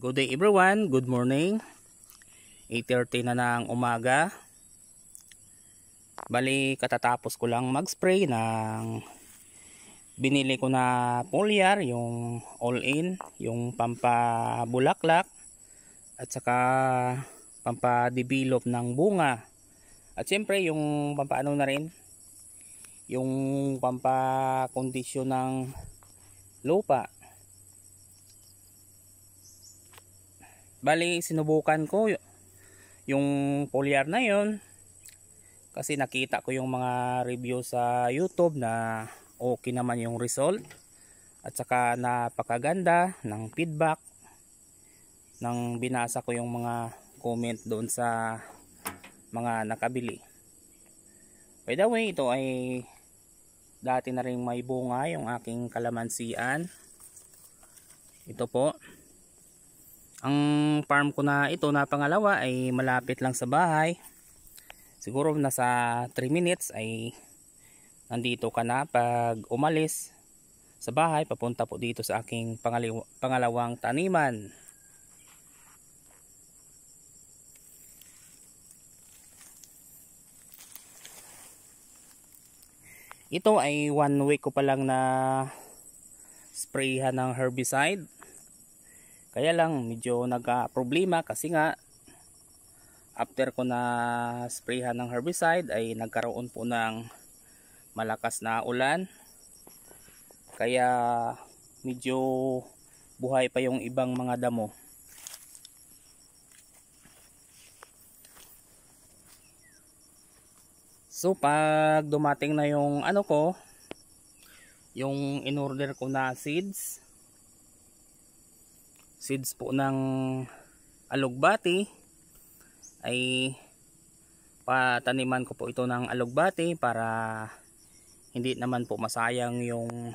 Good day everyone, good morning. 8:30 na ng umaga. Bali katatapos ko lang mag-spray ng binili ko na foliar, yung all-in, yung pampabulaklak at saka pampa-develop ng bunga. At siyempre yung pampaano na rin, yung pampakondisyon ng lupa. Bali sinubukan ko yung foliar na yon kasi nakita ko yung mga review sa YouTube na okay naman yung result at saka napakaganda ng feedback nang binasa ko yung mga comment doon sa mga nakabili. By the way, ito ay dati na rin may bunga yung aking kalamansian. Ito po. Ang farm ko na ito na pangalawa ay malapit lang sa bahay. Siguro nasa 3 minutes ay nandito ka na pag umalis sa bahay papunta po dito sa aking pangalawang taniman. Ito ay 1 week ko pa lang na sprayhan ng herbicide. Kaya lang medyo nagka-problema kasi nga after ko na sprayhan ng herbicide ay nagkaroon po ng malakas na ulan. Kaya medyo buhay pa yung ibang mga damo. So pag dumating na yung ano ko, yung in-order ko na seeds po ng alugbati, ay pataniman ko po ito ng alugbati para hindi naman po masayang yung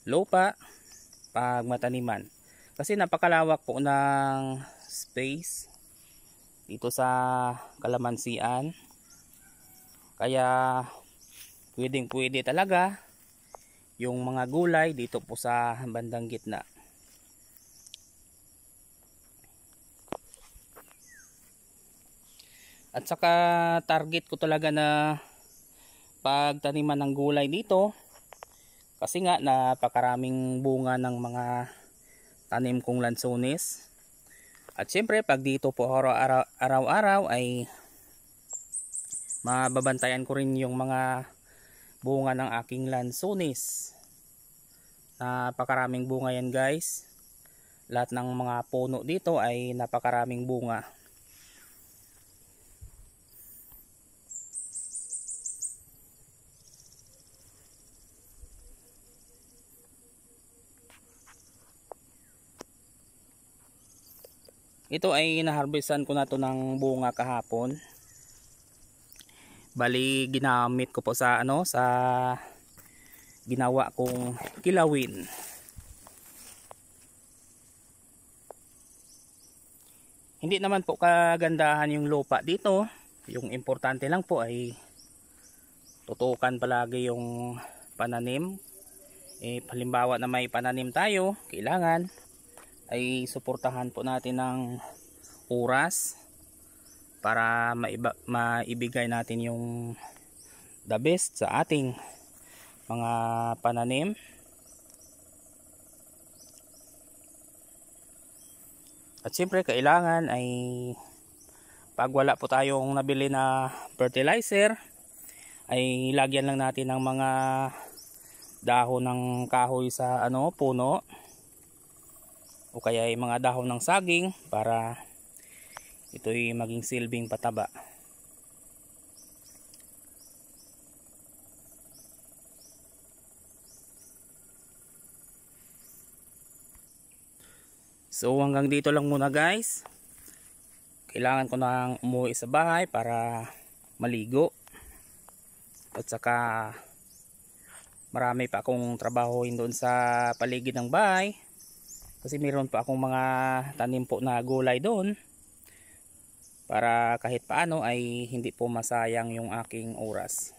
lupa pag mataniman, kasi napakalawak po ng space dito sa kalamansian. Kaya pwede talaga yung mga gulay dito po sa bandang gitna. At saka target ko talaga na pagtaniman ng gulay dito kasi nga napakaraming bunga ng mga tanim kong lansones. At syempre pag dito po araw-araw ay mababantayan ko rin yung mga bunga ng aking lansones. Napakaraming bunga yan guys. Lahat ng mga puno dito ay napakaraming bunga. Ito ay naharvestan ko na to ng bunga kahapon. Bali ginamit ko po sa sa ginawa kong kilawin. Hindi naman po kagandahan yung lupa dito. Yung importante lang po ay tutukan palagi yung pananim. Halimbawa na may pananim tayo, kailangan ay suportahan po natin ng oras para maibigay natin yung the best sa ating mga pananim. At siyempre kailangan ay pag wala po tayong nabili na fertilizer ay lagyan lang natin ng mga dahon ng kahoy sa puno o kaya ay mga dahon ng saging para ito'y maging silbing pataba. So hanggang dito lang muna guys. Kailangan ko nang umuwi sa bahay para maligo. At saka marami pa akong trabahoin doon sa paligid ng bahay. Kasi mayroon pa akong mga tanim po na gulay doon. Para kahit paano ay hindi po masayang yung aking oras.